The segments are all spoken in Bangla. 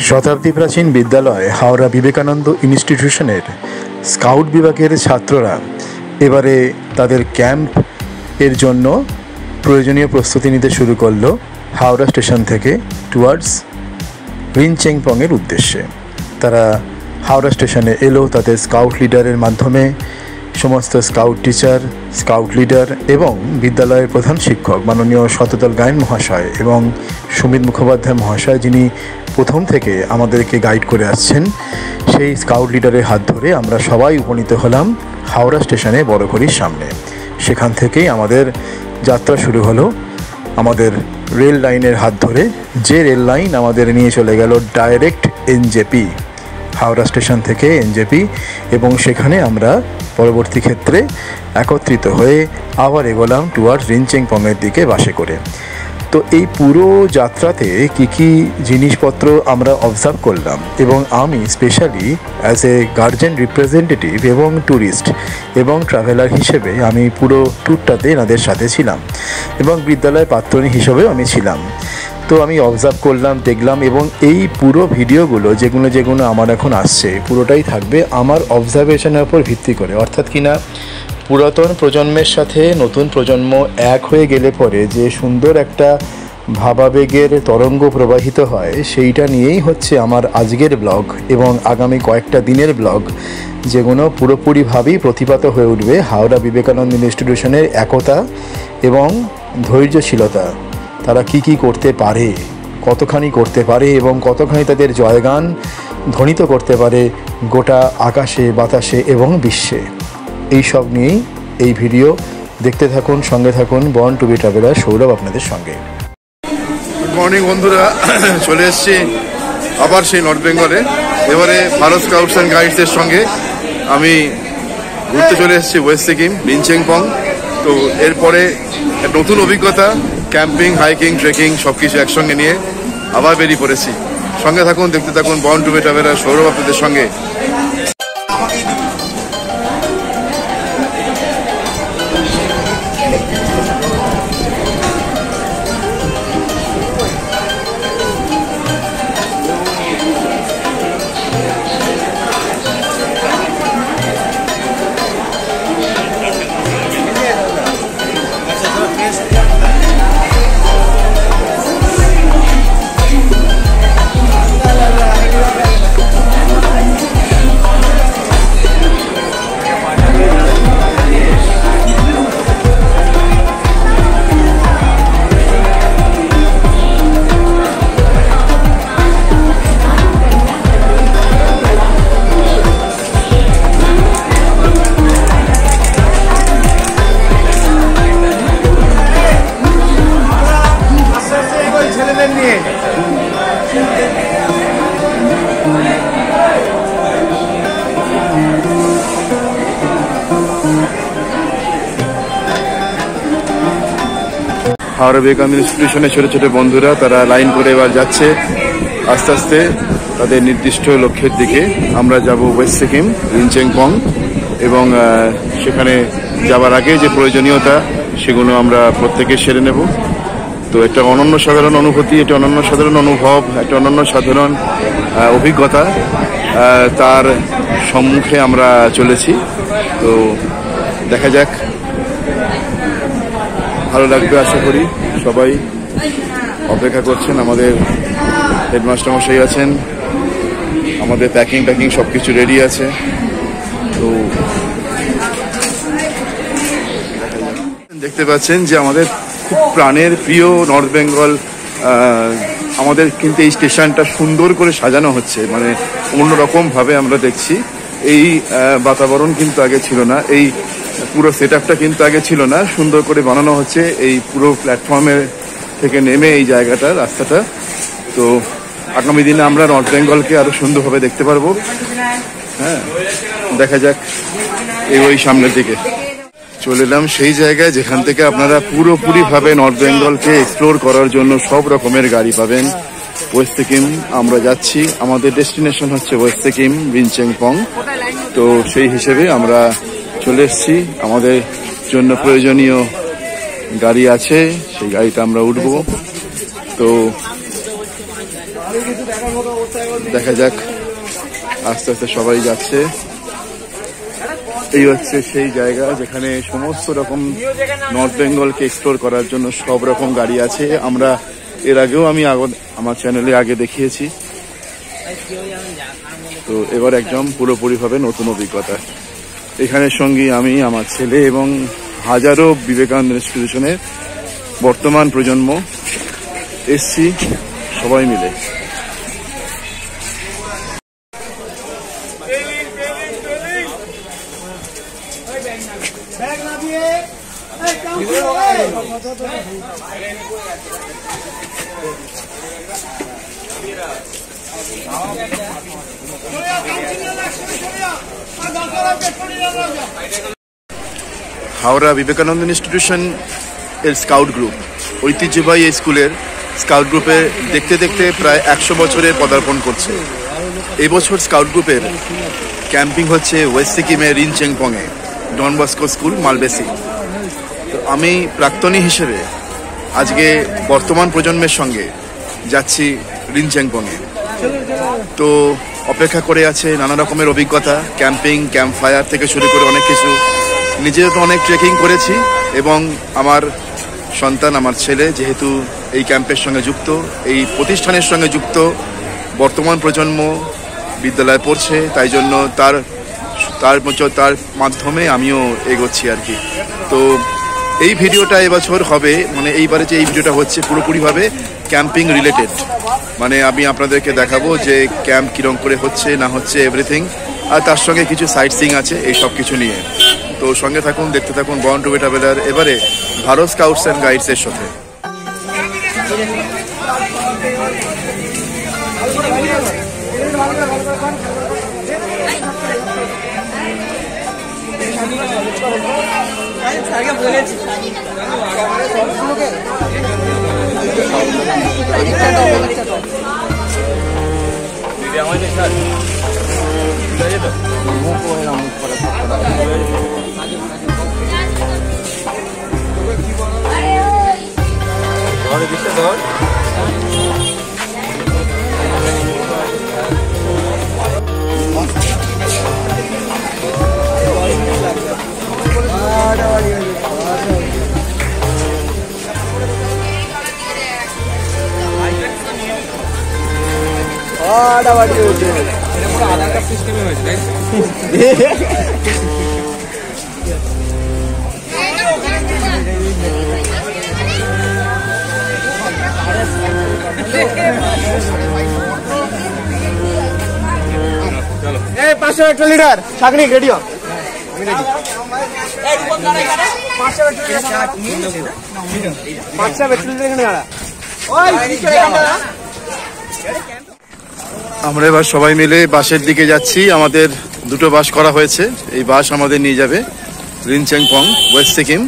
শতাব্দী প্রাচীন বিদ্যালয় হাওড়া বিবেকানন্দ ইনস্টিটিউশনের স্কাউট বিভাগের ছাত্ররা এবারে তাদের ক্যাম্প এর জন্য প্রয়োজনীয় প্রস্তুতি নিতে শুরু করলো হাওড়া স্টেশন থেকে টুয়ার্ডস রিনচেংপংয়ের উদ্দেশ্যে। তারা হাওড়া স্টেশনে এলো তাদের স্কাউট লিডারের মাধ্যমে। সমস্ত স্কাউট টিচার, স্কাউট লিডার এবং বিদ্যালয়ের প্রধান শিক্ষক মাননীয় শতদল গায়েন মহাশয় এবং সুমিত মুখোপাধ্যায় মহাশয়, যিনি প্রথম থেকে আমাদেরকে গাইড করে আসছেন, সেই স্কাউট লিডারের হাত ধরে আমরা সবাই উপনীত হলাম হাওড়া স্টেশনে বড়ঘড়ির সামনে। সেখান থেকেই আমাদের যাত্রা শুরু হলো আমাদের রেল লাইনের হাত ধরে, যে রেল লাইন আমাদের নিয়ে চলে গেল ডাইরেক্ট এনজেপি, হাওড়া স্টেশন থেকে এনজেপি, এবং সেখানে আমরা পরবর্তী ক্ষেত্রে একত্রিত হয়ে আবার এগোলাম টুয়ার্ডস রিনচেংপংয়ের দিকে বাসে করে। তো এই পুরো যাত্রাতে কী জিনিসপত্র আমরা অবজার্ভ করলাম, এবং আমি specially as a guardian representative এবং ট্যুরিস্ট এবং ট্রাভেলার হিসেবে আমি পুরো ট্যুরটাতে এনাদের সাথে ছিলাম, এবং বিদ্যালয়ের পাত্রী হিসেবেও আমি ছিলাম। তো আমি অবজার্ভ করলাম, দেখলাম, এবং এই পুরো ভিডিওগুলো যেগুলো আমার এখন আসছে পুরোটাই থাকবে আমার অবজারভেশনের উপর ভিত্তি করে। অর্থাৎ কিনা পুরাতন প্রজন্মের সাথে নতুন প্রজন্ম এক হয়ে গেলে পরে যে সুন্দর একটা ভাবাবেগের তরঙ্গ প্রবাহিত হয়, সেইটা নিয়েই হচ্ছে আমার আজকের ব্লগ এবং আগামী কয়েকটা দিনের ব্লগ, যেগুলো পুরোপুরিভাবেই প্রতিপাত হয়ে উঠবে হাওড়া বিবেকানন্দ ইনস্টিটিউশনের একতা এবং ধৈর্যশীলতা। তারা কি করতে পারে, কতখানি করতে পারে এবং কতখানি তাদের জয়গান ধ্বনিত করতে পারে গোটা আকাশে, বাতাসে এবং বিশ্বে। এই সব নিয়েই এই ভিডিও দেখতে থাকুন, সঙ্গে থাকুন। Born to be traveller Sourav আপনাদের সঙ্গে। গুড মর্নিং বন্ধুরা, চলে এসেছি আবার সেই নর্থ বেঙ্গলে। এবারে ভারত স্কাউটস অ্যান্ড গাইডসের সঙ্গে আমি ঘুরতে চলে এসেছি ওয়েস্ট সিকিম, রিনচেংপং। তো এরপরে নতুন অভিজ্ঞতা, ক্যাম্পিং, হাইকিং, ট্রেকিং সব কিছু একসঙ্গে নিয়ে আবার বেরিয়ে পড়েছি। সঙ্গে থাকুন, দেখতে থাকুন। Born to be traveller Sourav আপনাদের সঙ্গে। হাওড়া বিবেকানন্দ ইনস্টিটিউশনের ছোট ছোট বন্ধুরা তারা লাইন করে এবার যাচ্ছে আস্তে আস্তে তাদের নির্দিষ্ট লক্ষ্যের দিকে। আমরা যাব ওয়েস্ট সিকিম, রিনচেংপং, এবং সেখানে যাবার আগে যে প্রয়োজনীয়তা সেগুলো আমরা প্রত্যেকে সেরে নেব। তো একটা অনন্য সাধারণ অনুভূতি, একটা অনন্য সাধারণ অনুভব, একটা অনন্য সাধারণ অভিজ্ঞতা, তার সম্মুখে আমরা চলেছি। তো দেখা যাক, ভালো লাগবে আশা করি। সবাই অপেক্ষা করছেন, আমাদের হেডমাস্টার মশাই আছেন, আমাদের প্যাকিং সব কিছু রেডি আছে। তো দেখতে পাচ্ছেন যে আমাদের খুব প্রাণের প্রিয় নর্থ বেঙ্গল, আমাদের কিন্তু এই স্টেশনটা সুন্দর করে সাজানো হচ্ছে, মানে অন্যরকম ভাবে আমরা দেখছি। এই বাতাবরণ কিন্তু আগে ছিল না, এই পুরো সেট আপটা কিন্তু আগে ছিল না। সুন্দর করে বানানো হচ্ছে এই পুরো প্ল্যাটফর্মে থেকে নেমে এই জায়গাটা, রাস্তাটা। তো আগামী দিনে আমরা নর্থ বেঙ্গলকে আরো সুন্দরভাবে দেখতে পারবো। হ্যাঁ, দেখা যাক এই ওই সামনের দিকে। চলে এলাম সেই জায়গায় যেখান থেকে আপনারা পুরোপুরিভাবে নর্থ বেঙ্গলকে এক্সপ্লোর করার জন্য সব রকমের গাড়ি পাবেন। ওয়েস্ট সিকিম আমরা যাচ্ছি, আমাদের ডেস্টিনেশন হচ্ছে ওয়েস্ট সিকিম রিনচেনপং। তো সেই হিসেবে আমরা চলে এসেছি, আমাদের জন্য প্রয়োজনীয় গাড়ি আছে, সেই গাড়িটা আমরা উঠবো। তো দেখা যাক, আস্তে আস্তে সবাই যাচ্ছে। এই হচ্ছে সেই জায়গা যেখানে সমস্ত রকম নর্থ বেঙ্গলকে এক্সপ্লোর করার জন্য সব রকম গাড়ি আছে। আমরা এর আগেও আমি আমার চ্যানেলে আগে দেখিয়েছি। তো এবার একদম পুরোপুরিভাবে নতুন অভিজ্ঞতা। এখানে সঙ্গী আমি, আমার ছেলে এবং হাজারো বিবেকানন্দ ইনস্টিটিউশনের বর্তমান প্রজন্ম এসছি সবাই মিলে। হাওড়া বিবেকানন্দ ইনস্টিটিউশন এর স্কাউট গ্রুপ, ঐতিহ্যবাহী এই স্কুলের স্কাউট গ্রুপে দেখতে দেখতে প্রায় 100 বছরের পদার্পণ করছে। এবছর স্কাউট গ্রুপের ক্যাম্পিং হচ্ছে ওয়েস্ট সিকিমের রিনচেনপংয়ে, ডন বস্কো স্কুল মালবেসি। তো আমি প্রাক্তনী হিসেবে আজকে বর্তমান প্রজন্মের সঙ্গে যাচ্ছি রিনচেনপংয়ে। তো অপেক্ষা করে আছে নানা রকমের অভিজ্ঞতা, ক্যাম্পিং, ক্যাম্প ফায়ার থেকে শুরু করে অনেক কিছু। নিজেও তো অনেক ট্রেকিং করেছি এবং আমার সন্তান, আমার ছেলে যেহেতু এই ক্যাম্পের সঙ্গে যুক্ত, এই প্রতিষ্ঠানের সঙ্গে যুক্ত, বর্তমান প্রজন্ম বিদ্যালয়ে পড়ছে, তাই জন্য তার মাধ্যমে আমিও এগোচ্ছি আর কি। তো এই ভিডিওটা এবছর হবে, মানে এইবারে যে এই ভিডিওটা হচ্ছে পুরোপুরিভাবে ক্যাম্পিং রিলেটেড। মানে আমি আপনাদেরকে দেখাবো যে ক্যাম্প কিরম করে হচ্ছে না হচ্ছে এভরিথিং, আর তার সঙ্গে কিছু সাইট সিইং আছে, এই সব কিছু নিয়ে। তো সঙ্গে থাকুন, দেখতে থাকুন বর্ন টু বি ট্রাভেলার এবারে ভারত স্কাউটস অ্যান্ড গাইডস এর সাথে। আধার কার্ড সিস্টেমে হয়েছে তাই চলো। 500 লিটার সাগরিক রেডিও, আমি রেডি। 500 লিটার এখানে দাঁড়া। আমরা এবার সবাই মিলে বাসের দিকে যাচ্ছি। আমাদের দুটো বাস করা হয়েছে, এই বাস আমাদের নিয়ে যাবে রিনচেনপং ওয়েস্ট সিকিম।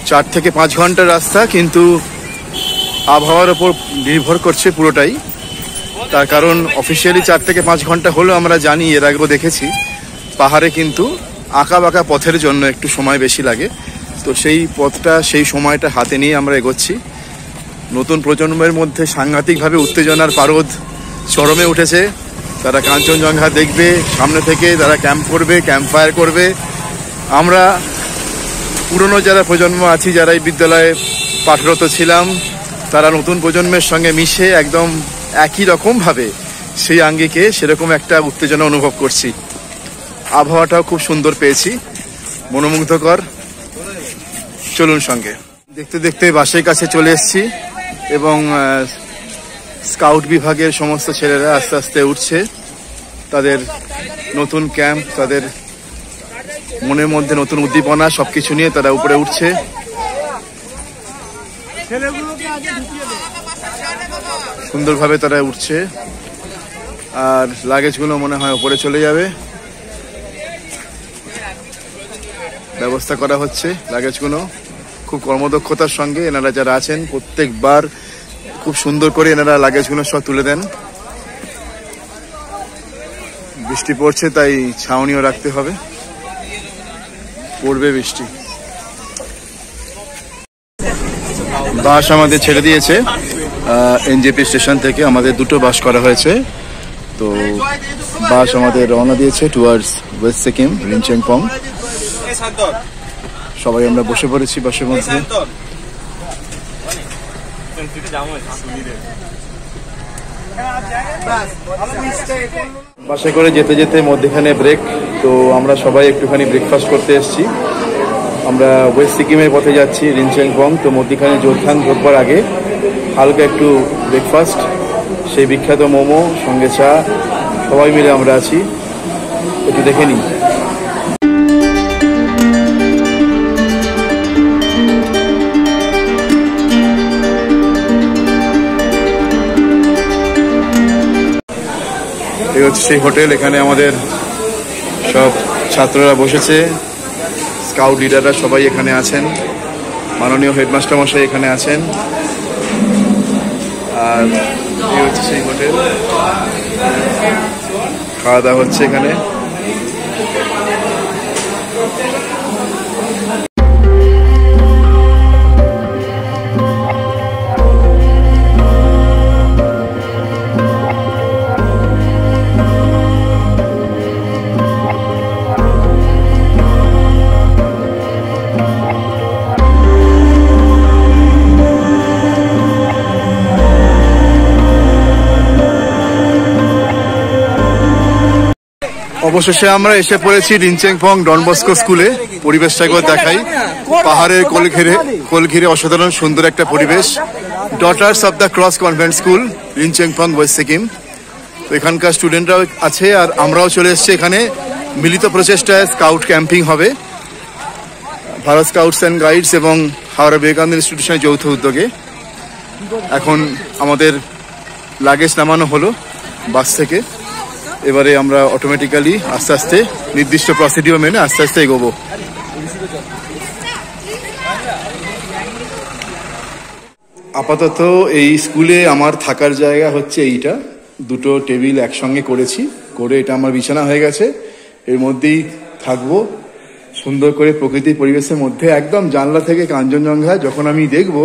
4 থেকে 5 ঘন্টার রাস্তা, কিন্তু আবহাওয়ার ওপর নির্ভর করছে পুরোটাই। তার কারণ অফিসিয়ালি 4 থেকে 5 ঘন্টা হলেও আমরা জানি, এর আগেও দেখেছি, পাহাড়ে কিন্তু আঁকা বাঁকা পথের জন্য একটু সময় বেশি লাগে। তো সেই পথটা, সেই সময়টা হাতে নিয়ে আমরা এগোচ্ছি। নতুন প্রজন্মের মধ্যে সাংঘাতিকভাবে উত্তেজনার পারদ চরমে উঠেছে। তারা কাঞ্চনজঙ্ঘা দেখবে সামনে থেকে, তারা ক্যাম্প করবে, ক্যাম্প ফায়ার করবে। আমরা পুরনো যারা প্রজন্ম আছি, যারা এই বিদ্যালয়ে পাঠরত ছিলাম, তারা নতুন প্রজন্মের সঙ্গে মিশে একদম একই রকমভাবে সেই আঙ্গিকে সেরকম একটা উত্তেজনা অনুভব করছি। আবহাওয়াটাও খুব সুন্দর পেয়েছি, মনোমুগ্ধকর। চলুন সঙ্গে। দেখতে দেখতে বাসের কাছে চলে এসেছি এবং স্কাউট বিভাগের সমস্ত ছেলেরা আস্তে আস্তে উঠছে। তাদের নতুন ক্যাম্প, তাদের মনের মধ্যে নতুন উদ্দীপনা, সবকিছু নিয়ে তারা উপরে উঠছে। সুন্দরভাবে তারা উঠছে, আর লাগেজগুলো মনে হয় উপরে চলে যাবে। ব্যবস্থা করা হচ্ছে লাগেজগুলো। খুব কর্মদক্ষতার সঙ্গে এনারা যারা আছেন প্রত্যেকবার খুব সুন্দর করে এনারা লাগেজগুলো সব তুলে দেন। বৃষ্টি পড়ছে তাই ছাউনিও রাখতে হবে, পড়বে বৃষ্টি। বাস আমাদের ছেড়ে দিয়েছে এনজেপি স্টেশন থেকে, আমাদের দুটো বাস করা হয়েছে। তো বাস আমাদের রওনা দিয়েছে টুয়ার্ডস ওয়েস্ট সিকিম রিনচেনপং। সবাই আমরা বসে পড়েছি বাসের মধ্যে। বাসে করে যেতে যেতে মধ্যখানে ব্রেক, তো আমরা সবাই একটুখানি ব্রেকফাস্ট করতে এসেছি। আমরা ওয়েস্ট সিকিমের পথে যাচ্ছি রিনচেনপং, তো মধ্যখানে যোরথাং ঢোকবার আগে হালকা একটু ব্রেকফাস্ট, সেই বিখ্যাত মোমো সঙ্গে চা, সবাই মিলে আমরা আছি, একটু দেখে নিই। এই হচ্ছে সেই হোটেল, এখানে আমাদের সব ছাত্ররা বসেছে, স্কাউট লিডাররা সবাই এখানে আছেন, মাননীয় হেডমাস্টার মশাই এখানে আছেন। আর এই হচ্ছে সেই হোটেল, খাওয়া দাওয়া হচ্ছে এখানে। অবশেষে আমরা এসে পড়েছি রিনচেনপং ডন বস্কো স্কুলে। পরিবেশটা একবার দেখাই, পাহাড়ের কোল ঘিরে অসাধারণ সুন্দর একটা পরিবেশ। Daughters of the cross convent school Rinchenpong West Sikkim. তো এখানকার স্টুডেন্টরাও আছে আর আমরাও চলে এসেছি এখানে। মিলিত প্রচেষ্টায় স্কাউট ক্যাম্পিং হবে ভারত স্কাউটস অ্যান্ড গাইডস এবং হাওড়া বিবেকানন্দ ইনস্টিটিউশনের যৌথ উদ্যোগে। এখন আমাদের লাগেজ নামানো হলো বাস থেকে, এবারে আমরা অটোমেটিক্যালি আস্তে আস্তে নির্দিষ্ট প্রসিডিওর মেনে আস্তে আস্তে এগোবো। আপাতত এই স্কুলে আমার থাকার জায়গা হচ্ছে এইটা, দুটো টেবিল একসঙ্গে করেছি, করে এটা আমার বিছানা হয়ে গেছে। এর মধ্যেই থাকবো সুন্দর করে প্রকৃতির পরিবেশের মধ্যে। একদম জানলা থেকে কাঞ্চনজঙ্ঘা যখন আমি দেখবো,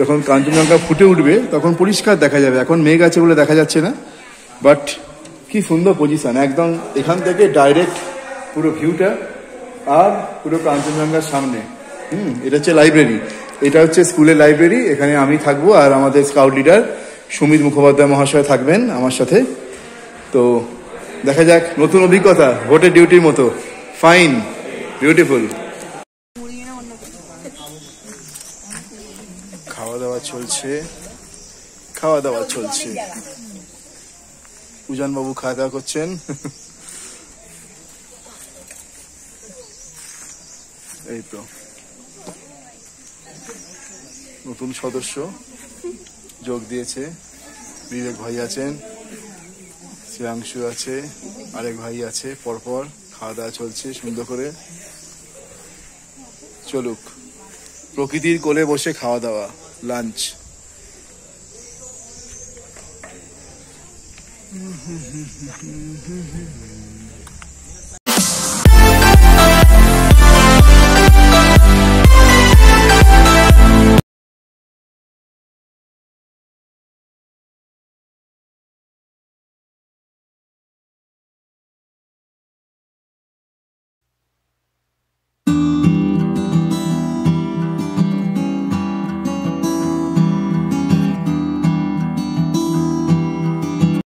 যখন কাঞ্চনজঙ্ঘা ফুটে উঠবে তখন পরিষ্কার দেখা যাবে। এখন মেঘ আছে বলে দেখা যাচ্ছে না, বাট কি সুন্দর পজিশন, একদম এখান থেকে ডাইরেক্ট পুরো ভিউটা আর পুরো কাঞ্চনজঙ্ঘার সামনে। এটা হচ্ছে লাইব্রেরি, এটা হচ্ছে স্কুলের লাইব্রেরি। এখানে আমি থাকবো আর আমাদের স্কাউট লিডার সুমিত মুখোপাধ্যায় মহাশয় থাকবেন আমার সাথে। তো দেখা যাক, নতুন অভিজ্ঞতা, ভোটের ডিউটির মতো। Fine, beautiful. খাওয়া দাওয়া চলছে। উজান বাবু খাওয়া দাওয়া করছেন। এই তো নতুন সদস্য যোগ দিয়েছে, বিবেক ভাই আছেন, শ্রেয়াংশু আছে, আরেক ভাই আছে। পরপর খাওয়া দাওয়া চলছে সুন্দর করে। চলুক, প্রকৃতির কোলে বসে খাওয়া দাওয়া, লাঞ্চ।